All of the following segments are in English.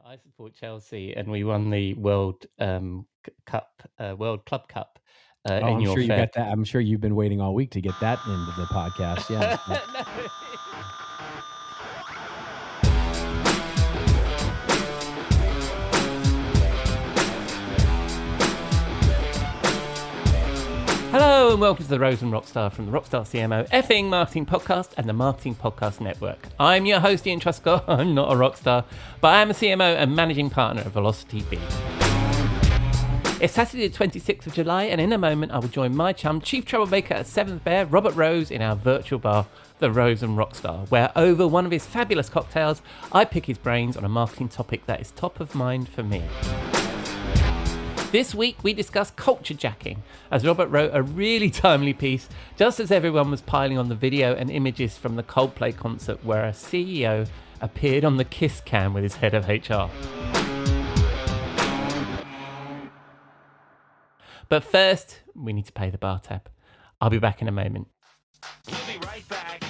I support Chelsea, and we won the World Cup, World Club Cup Oh, in I'm your sure you fair. got that. I'm sure you've been waiting all week to get that into the podcast. Yeah. No. Hello and welcome to the Rose and Rockstar from the Rockstar CMO effing marketing podcast and the Marketing Podcast Network. I'm your host, Ian Truscott. I'm not a rock star, but I am a CMO and managing partner of Velocity B. It's Saturday the 26th of July, and in a moment I will join my chum, Chief Troublemaker at 7th Bear, Robert Rose, in our virtual bar, the Rose and Rockstar, where over one of his fabulous cocktails, I pick his brains on a marketing topic that is top of mind for me. This week we discuss culture jacking, as Robert wrote a really timely piece just as everyone was piling on the video and images from the Coldplay concert where a CEO appeared on the kiss cam with his head of HR. But first, we need to pay the bar tab. I'll be back in a moment. We'll be right back.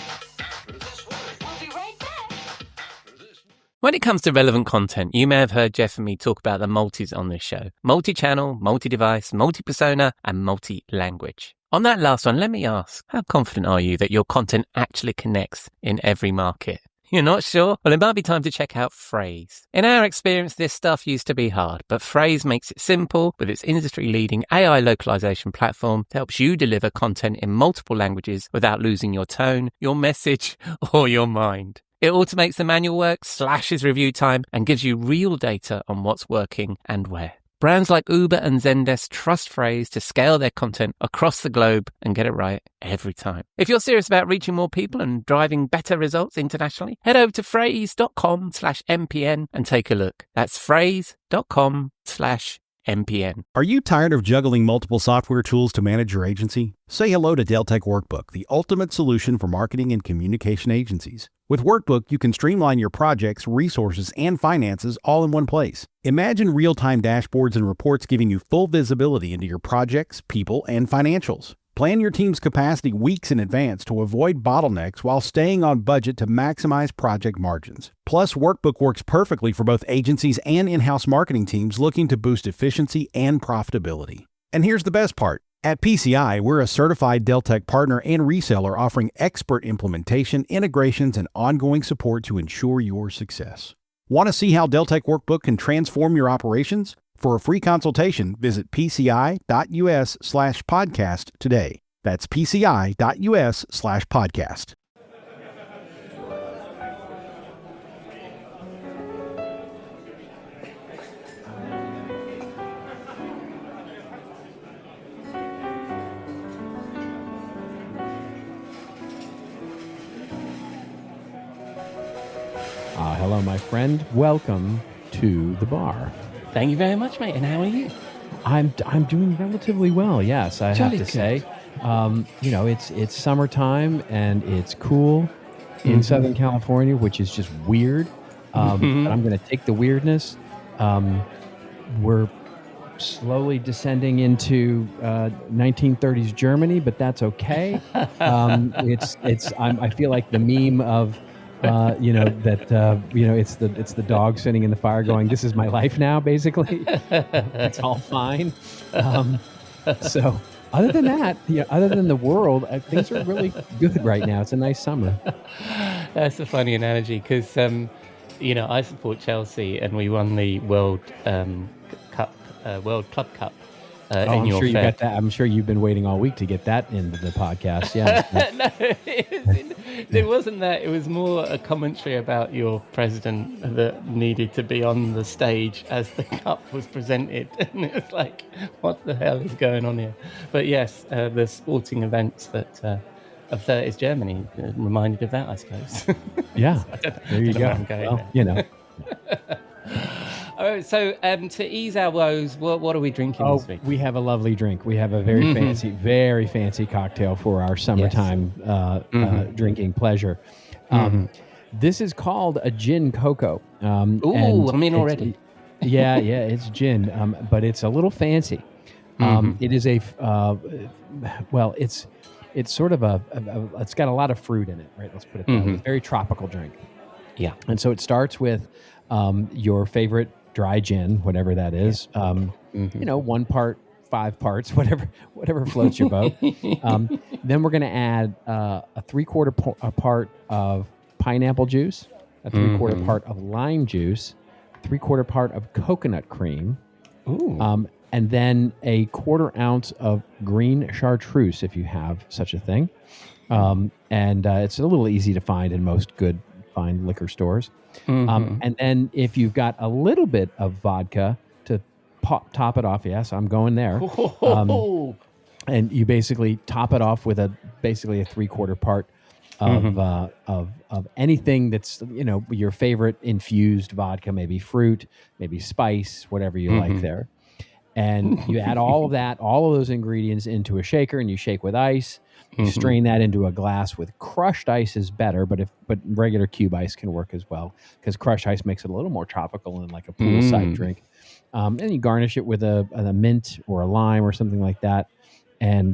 When it comes to relevant content, you may have heard Jeff and me talk about the multis on this show. Multi-channel, multi-device, multi-persona, and multi-language. On that last one, let me ask, how confident are you that your content actually connects in every market? You're not sure? Well, it might be time to check out Phrase. In our experience, this stuff used to be hard, but Phrase makes it simple with its industry-leading AI localization platform that helps you deliver content in multiple languages without losing your tone, your message, or your mind. It automates the manual work, slashes review time, and gives you real data on what's working and where. Brands like Uber and Zendesk trust Phrase to scale their content across the globe and get it right every time. If you're serious about reaching more people and driving better results internationally, head over to phrase.com/MPN and take a look. That's phrase.com/MPN. Are you tired of juggling multiple software tools to manage your agency? Say hello to Deltek Workbook, the ultimate solution for marketing and communication agencies. With Workbook, you can streamline your projects, resources, and finances all in one place. Imagine real-time dashboards and reports giving you full visibility into your projects, people, and financials. Plan your team's capacity weeks in advance to avoid bottlenecks while staying on budget to maximize project margins. Plus, Workbook works perfectly for both agencies and in-house marketing teams looking to boost efficiency and profitability. And here's the best part. At PCI, we're a certified Deltek partner and reseller offering expert implementation, integrations, and ongoing support to ensure your success. Want to see how Deltek Workbook can transform your operations? For a free consultation, visit pci.us/podcast today. That's pci.us/podcast. Hello, my friend. Welcome to the bar. Thank you very much, mate. And how are you? I'm doing relatively well. Yes, I Jolly have to good. say. It's summertime and it's cool in Southern California, which is just weird. But I'm going to take the weirdness. We're slowly descending into 1930s Germany, but that's okay. I feel like the meme of it's the dog sitting in the fire going, "This is my life now." Basically, it's all fine. So other than that, other than the world, things are really good right now. It's a nice summer. That's a funny analogy because, I support Chelsea, and we won the World Cup, World Club Cup in I'm your sure you fair. got that. I'm sure you've been waiting all week to get that into the podcast. Yeah. No, it wasn't that. It was more a commentary about your president that needed to be on the stage as the cup was presented. And it was like, what the hell is going on here? But yes, the sporting events that of 30s Germany reminded of that, I suppose. Yeah. There you know go. where I'm going Well, All right, so to ease our woes, what are we drinking this week? We have a lovely drink. We have a very fancy cocktail for our summertime drinking pleasure. This is called a gin cocoa. I'm in already. It's gin, but it's a little fancy. It is it's sort of it's got a lot of fruit in it, right? Let's put it that way. It's a very tropical drink. Yeah. And so it starts with your favorite dry gin, whatever that is. You know, 1 part, 5 parts, whatever floats your boat. Then we're going to add a 3/4 part of pineapple juice, a 3/4 part of lime juice, 3/4 part of coconut cream, and then a 1/4 ounce of green chartreuse, if you have such a thing. And it's a little easy to find in most good fine liquor stores. And then if you've got a little bit of vodka to top it off, yes, I'm going there. And you basically top it off with basically a 3/4 part of anything that's, you know, your favorite infused vodka, maybe fruit, maybe spice, whatever you like there. And you add all of those ingredients into a shaker, and you shake with ice. You strain that into a glass with crushed ice is better, but regular cube ice can work as well, because crushed ice makes it a little more tropical and like a poolside drink. And you garnish it with a mint or a lime or something like that, and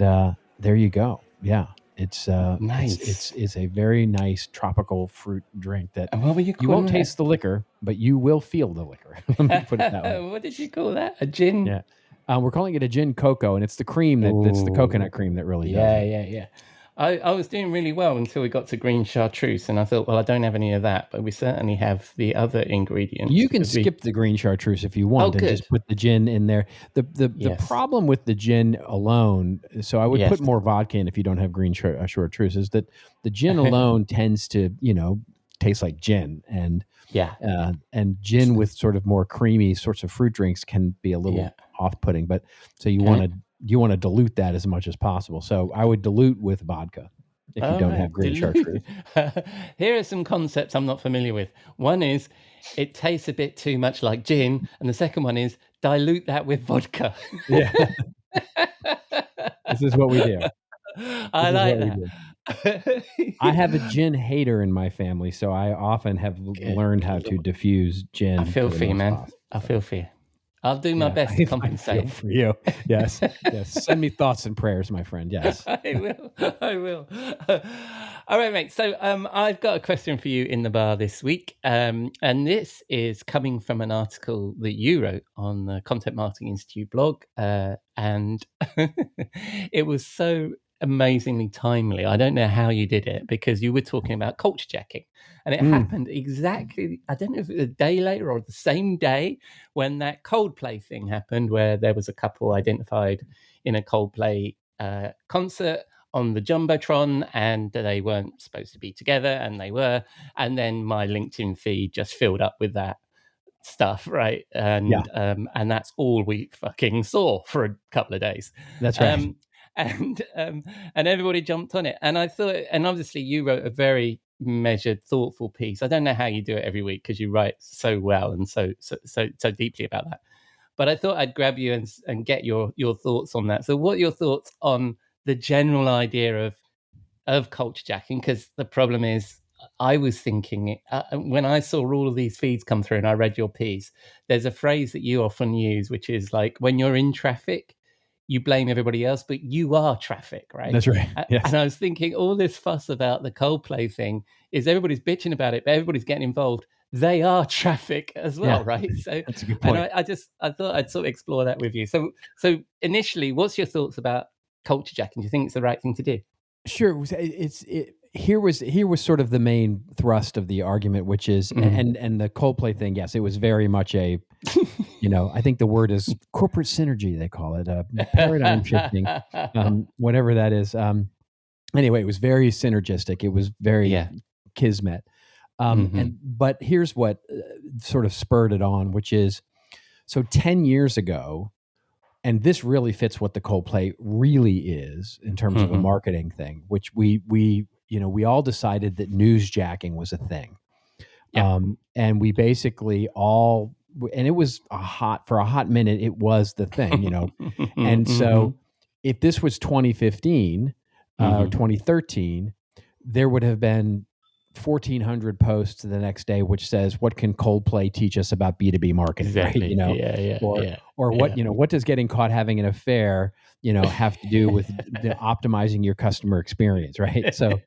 there you go. Yeah, it's Nice. It's a very nice tropical fruit drink that And what were you you won't calling taste the liquor, but you will feel the liquor. Let me put it that way. What did you call that? A gin? Yeah. We're calling it a gin cocoa, and it's the cream that's the coconut cream that really does it. Yeah. I was doing really well until we got to green chartreuse, and I thought, well, I don't have any of that, but we certainly have the other ingredients. You can skip the green chartreuse if you want, and just put the gin in there. The problem with the gin alone, so I would put more vodka in if you don't have green chartreuse, is that the gin alone tends to, you know, taste like gin, and gin with sort of more creamy sorts of fruit drinks can be a little off-putting. But so you want to dilute that as much as possible. So I would dilute with vodka if you don't have green chartreuse. Here are some concepts I'm not familiar with. One is it tastes a bit too much like gin, and the second one is dilute that with vodka. Yeah. This is what we do. I like that. I have a gin hater in my family, so I often have learned how to diffuse gin. I feel for you, man. I feel for you. I'll do my best to compensate. I feel for you. Yes. Send me thoughts and prayers, my friend. Yes. I will. All right, mate. So I've got a question for you in the bar this week. And this is coming from an article that you wrote on the Content Marketing Institute blog. And it was so amazingly timely. I don't know how you did it, because you were talking about culture jacking, and it happened exactly, I don't know if it was a day later or the same day when that Coldplay thing happened, where there was a couple identified in a Coldplay concert on the Jumbotron, and they weren't supposed to be together, and they were, and then my LinkedIn feed just filled up with that stuff, right? And that's all we fucking saw for a couple of days. That's right. And everybody jumped on it, and I thought, and obviously you wrote a very measured, thoughtful piece. I don't know how you do it every week, because you write so well and so deeply about that. But I thought I'd grab you and get your thoughts on that. So, what are your thoughts on the general idea of culture jacking? Because the problem is, I was thinking when I saw all of these feeds come through and I read your piece, there's a phrase that you often use, which is like, when you're in traffic, you blame everybody else, but you are traffic, right? That's right. Yes. And I was thinking, all this fuss about the Coldplay thing is everybody's bitching about it, but everybody's getting involved. They are traffic as well, right? So that's a good point. And I thought I'd sort of explore that with you. So initially, what's your thoughts about culture jacking? Do you think it's the right thing to do? Sure. Here was sort of the main thrust of the argument, which is, and the Coldplay thing. Yes, it was very much a, you know, I think the word is corporate synergy. They call it paradigm shifting, whatever that is. Anyway, it was very synergistic. It was very kismet. But here's what sort of spurred it on, which is, so 10 years ago, and this really fits what the Coldplay really is in terms of a marketing thing, which we all decided that newsjacking was a thing. And we basically all, and it was for a hot minute, it was the thing, you know. And so if this was 2015 or 2013, there would have been 1,400 posts the next day, which says, "What can Coldplay teach us about B2B marketing?" Exactly. Right? You know, or what, you know, what does getting caught having an affair, you know, have to do with optimizing your customer experience, right? So,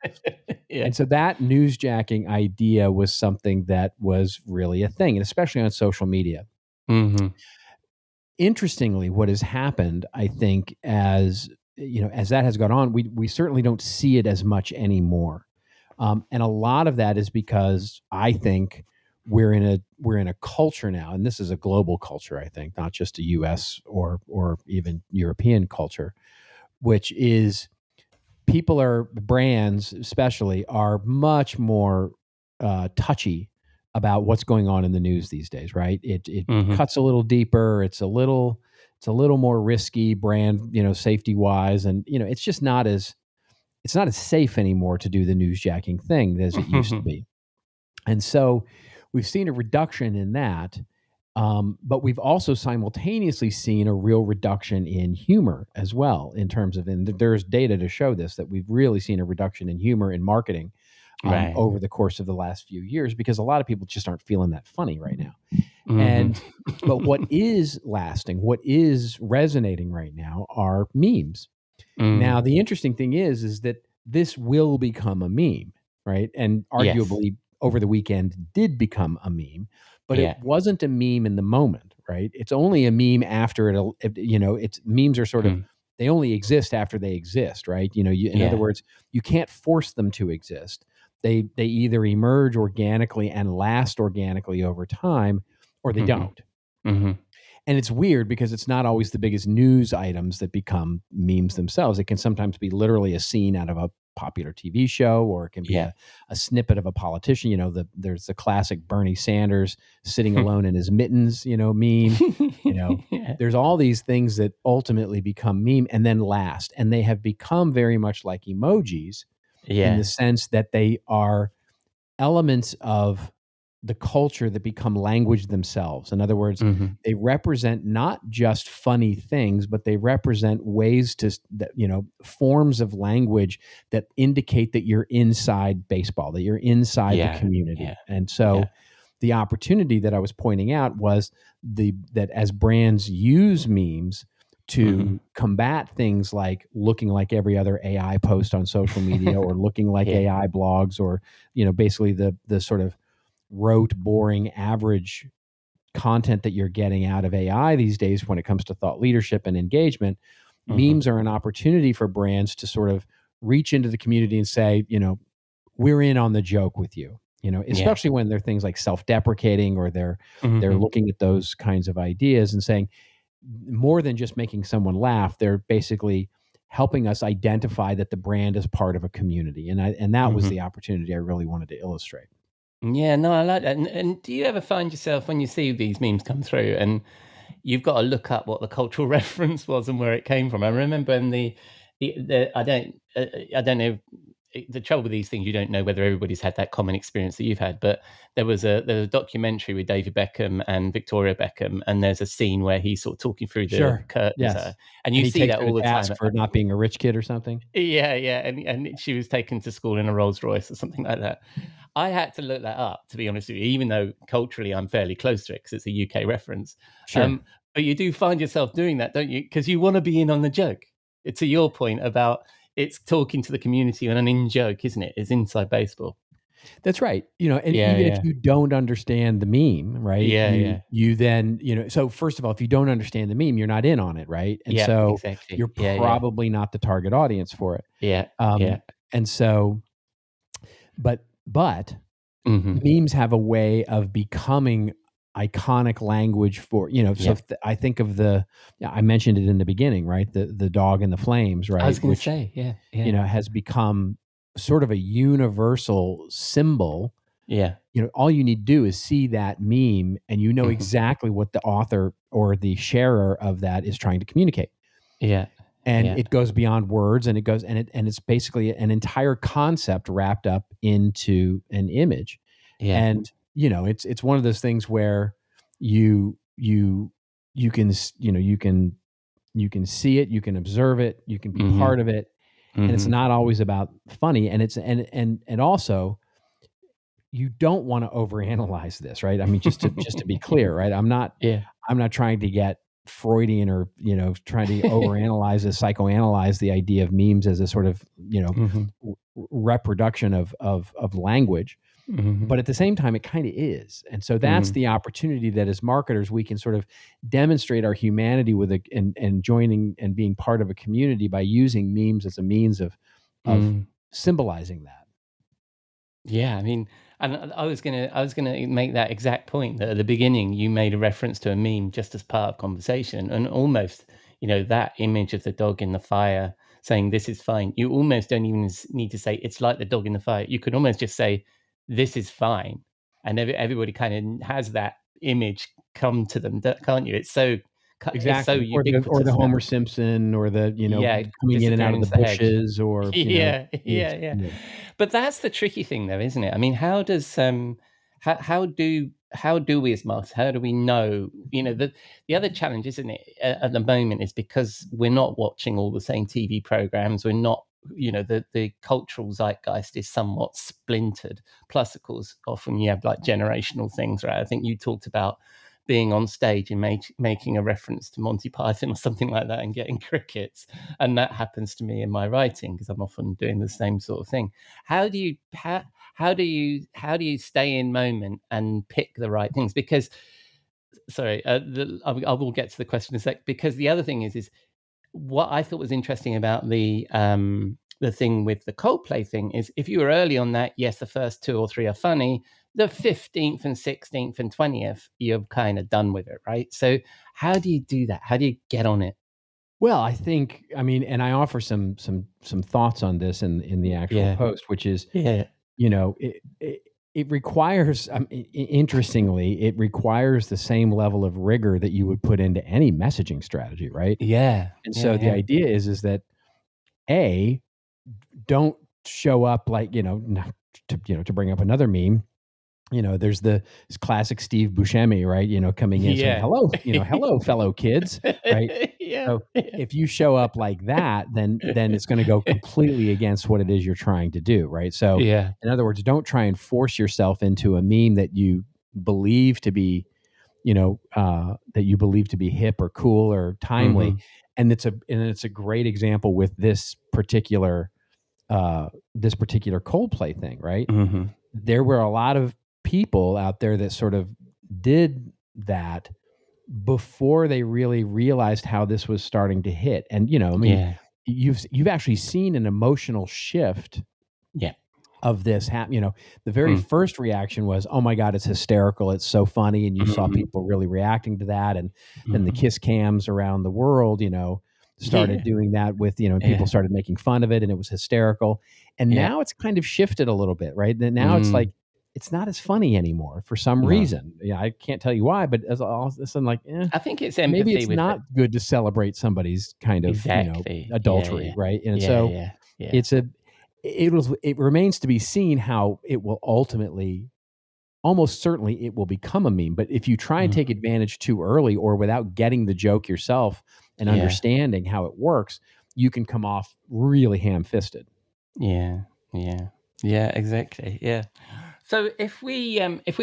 and so that newsjacking idea was something that was really a thing, and especially on social media. Mm-hmm. Interestingly, what has happened, I think, as you know, as that has gone on, we certainly don't see it as much anymore. And a lot of that is because I think we're in a culture now, and this is a global culture, I think, not just a U.S. or even European culture, which is brands especially are much more touchy about what's going on in the news these days, right? It Mm-hmm. cuts a little deeper. It's a little more risky, brand, you know, safety wise, and you know, it's just not as safe anymore to do the newsjacking thing as it used to be. And so we've seen a reduction in that. But we've also simultaneously seen a real reduction in humor as well, in terms of, and there's data to show this, that we've really seen a reduction in humor in marketing Right. over the course of the last few years, because a lot of people just aren't feeling that funny right now. Mm-hmm. And, but what is lasting, what is resonating right now are memes. Now, the interesting thing is that this will become a meme, right? And arguably over the weekend did become a meme, but it wasn't a meme in the moment, right? It's only a meme after you know, it's memes are sort of, they only exist after they exist, right? You know, in other words, you can't force them to exist. They either emerge organically and last organically over time, or they don't. Mm-hmm. And it's weird because it's not always the biggest news items that become memes themselves. It can sometimes be literally a scene out of a popular TV show, or it can be a snippet of a politician. You know, there's the classic Bernie Sanders sitting alone in his mittens, you know, meme. You know, there's all these things that ultimately become meme and then last. And they have become very much like emojis in the sense that they are elements of the culture that become language themselves. In other words, they represent not just funny things, but they represent ways that, you know, forms of language that indicate that you're inside baseball, that you're inside the community. And so the opportunity that I was pointing out was that as brands use memes to combat things like looking like every other AI post on social media, or looking like AI blogs, or, you know, basically the sort of rote, boring, average content that you're getting out of AI these days when it comes to thought leadership and engagement. Memes are an opportunity for brands to sort of reach into the community and say, you know, we're in on the joke with you. You know, especially when they're things like self-deprecating, or they're looking at those kinds of ideas and saying, more than just making someone laugh, they're basically helping us identify that the brand is part of a community. And that was the opportunity I really wanted to illustrate. Yeah, no, I like that. And do you ever find yourself, when you see these memes come through, and you've got to look up what the cultural reference was and where it came from? I remember in the I don't know. The trouble with these things, you don't know whether everybody's had that common experience that you've had. But there was a documentary with David Beckham and Victoria Beckham, and there's a scene where he's sort of talking through the curtains, and you he see takes that her all to the time. task for not being a rich kid or something. Yeah, and she was taken to school in a Rolls Royce or something like that. I had to look that up, to be honest with you, even though culturally I'm fairly close to it because it's a UK reference. Sure. But you do find yourself doing that, don't you? Because you want to be in on the joke. To your point about it's talking to the community on an in-joke, isn't it? It's inside baseball. That's right. You know, and even if you don't understand the meme, right? You then, you know, so first of all, if you don't understand the meme, you're not in on it, right? And so exactly. you're probably not the target audience for it. Yeah. And so, but memes have a way of becoming iconic language for, you know, so I think of I mentioned it in the beginning, right? The dog in the flames, right? I was going to say, you know, has become sort of a universal symbol. Yeah. You know, all you need to do is see that meme and you know exactly what the author or the sharer of that is trying to communicate. Yeah. And it goes beyond words, and it's basically an entire concept wrapped up into an image. Yeah. And, you know, it's one of those things where you can, you know, you can see it, you can observe it, you can be part of it. And it's not always about funny. And it's, and also you don't want to overanalyze this, right? I mean, just to be clear, right? I'm not trying to get Freudian or, trying to overanalyze or psychoanalyze the idea of memes as a sort of, reproduction of language. But at the same time, it kind of is. And so that's the opportunity that as marketers, we can sort of demonstrate our humanity with and joining and being part of a community by using memes as a means of symbolizing that. Yeah, I mean, and I was gonna make that exact point that at the beginning you made a reference to a meme just as part of conversation, and almost, that image of the dog in the fire saying this is fine. You almost don't even need to say it's like the dog in the fire. You could almost just say this is fine, and everybody kind of has that image come to them, can't you? It's so Exactly. Or ubiquitous the now. Homer Simpson, or the, coming in and out of the disappearing into the hedge. bushes, or, Yeah. But that's the tricky thing, though, isn't it? I mean, how does how do we as marketers, how do we know? The other challenge, isn't it, at the moment, is because we're not watching all the same TV programs. We're not, the cultural zeitgeist is somewhat splintered. Plus, of course, often you have like generational things, right? I think you talked about being on stage and making a reference to Monty Python or something like that and getting crickets. And that happens to me in my writing because I'm often doing the same sort of thing. How do you stay in moment and pick the right things? Because, sorry, I will get to the question in a sec. Because the other thing is what I thought was interesting about the thing with the Coldplay thing is if you were early on that, yes, the first 2 or 3 are funny. The 15th and 16th and 20th, you're kind of done with it, right? So how do you do that? How do you get on it? Well, I think, and I offer some thoughts on this in the actual post, which is, it requires, interestingly, it requires the same level of rigor that you would put into any messaging strategy, right? Yeah. And so the idea is that don't show up like, to bring up another meme, there's this classic Steve Buscemi, right? Coming in saying, hello, hello, fellow kids, right? So if you show up like that, then it's going to go completely against what it is you're trying to do, right? So in other words, don't try and force yourself into a meme that you believe to be, hip or cool or timely. And it's a great example with this particular Coldplay thing, right? There were a lot of people out there that sort of did that before they really realized how this was starting to hit. And, you've actually seen an emotional shift of this happen. The very first reaction was, oh my God, it's hysterical. It's so funny. And you saw people really reacting to that. And then the kiss cams around the world, started doing that with, people started making fun of it, and it was hysterical. And now it's kind of shifted a little bit, right? And now it's like, it's not as funny anymore for some reason. Yeah, I can't tell you why, but as all of a sudden, like, I think it's empathy. Maybe it's not good to celebrate somebody's kind of adultery, right? And it remains to be seen how it will ultimately, almost certainly, it will become a meme. But if you try and take advantage too early or without getting the joke yourself and understanding how it works, you can come off really ham-fisted. Yeah, exactly. Yeah. So if we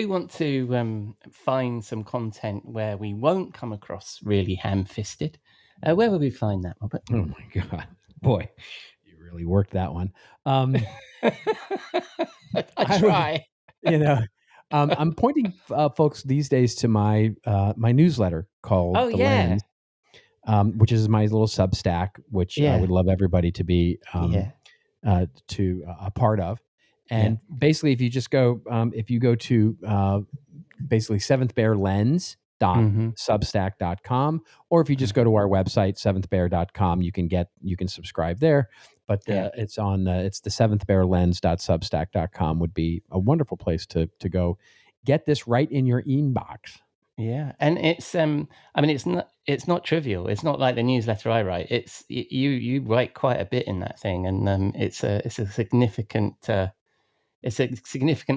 want to find some content where we won't come across really ham-fisted, where would we find that, Robert? Oh my God, boy, you really worked that one. I try. I'm pointing folks these days to my my newsletter called The Lens, which is my little Substack, which I would love everybody to be a part of. And basically, if you just go, if you go to basically seventhbearlens.substack.com, or if you just go to our website, seventhbear.com, you can subscribe there. But it's the seventhbearlens.substack.com would be a wonderful place to go get this right in your inbox. Yeah, and it's it's not trivial. It's not like the newsletter I write. It's you write quite a bit in that thing, and it's a significant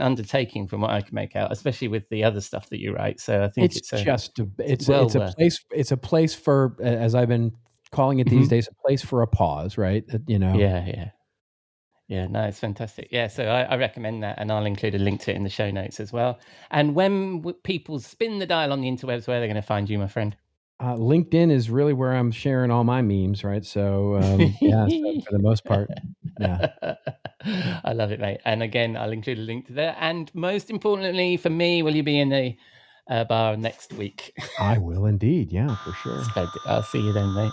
undertaking from what I can make out, especially with the other stuff that you write. So I think it's a place for, as I've been calling it these days, a place for a pause, right? Yeah. Yeah, no, it's fantastic. Yeah, so I recommend that, and I'll include a link to it in the show notes as well. And when people spin the dial on the interwebs, where they're going to find you, my friend? LinkedIn is really where I'm sharing all my memes, right? So, so for the most part, yeah. I love it, mate. And again, I'll include a link to that. And most importantly for me, will you be in the bar next week? I will indeed. Yeah, for sure. Splendid. I'll see you then, mate.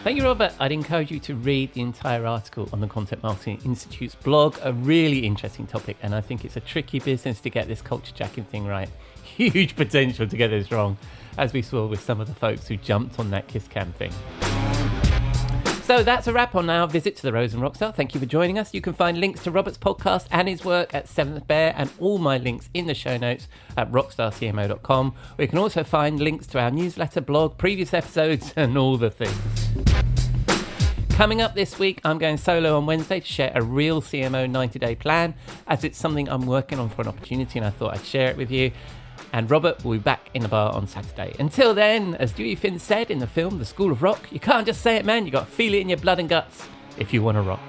Thank you, Robert. I'd encourage you to read the entire article on the Content Marketing Institute's blog, a really interesting topic, and I think it's a tricky business to get this culture jacking thing right. Huge potential to get this wrong, as we saw with some of the folks who jumped on that kiss cam thing. So that's a wrap on our visit to the Rose and Rockstar. Thank you for joining us. You can find links to Robert's podcast and his work at Seventh Bear, and all my links in the show notes at rockstarcmo.com, where you can also find links to our newsletter, blog, previous episodes, and all the things. Coming up this week, I'm going solo on Wednesday to share a real CMO 90-day plan, as it's something I'm working on for an opportunity, and I thought I'd share it with you. And Robert will be back in the bar on Saturday. Until then, as Dewey Finn said in the film The School of Rock, you can't just say it, man. You got to feel it in your blood and guts if you want to rock.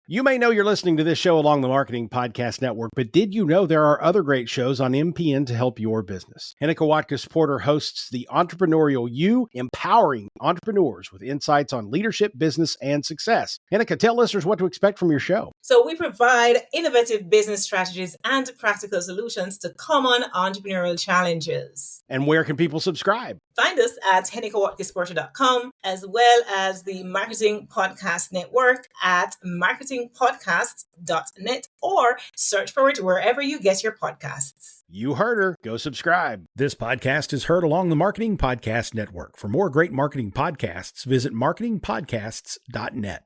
You may know you're listening to this show along the Marketing Podcast Network, but did you know there are other great shows on MPN to help your business? Hennika Watkins-Porter hosts The Entrepreneurial You, empowering entrepreneurs with insights on leadership, business, and success. Hennika, tell listeners what to expect from your show. So we provide innovative business strategies and practical solutions to common entrepreneurial challenges. And where can people subscribe? Find us at hennikawatkisporter.com, as well as the Marketing Podcast Network at marketingpodcasts.net, or search for it wherever you get your podcasts. You heard her. Go subscribe. This podcast is heard along the Marketing Podcast Network. For more great marketing podcasts, visit marketingpodcasts.net.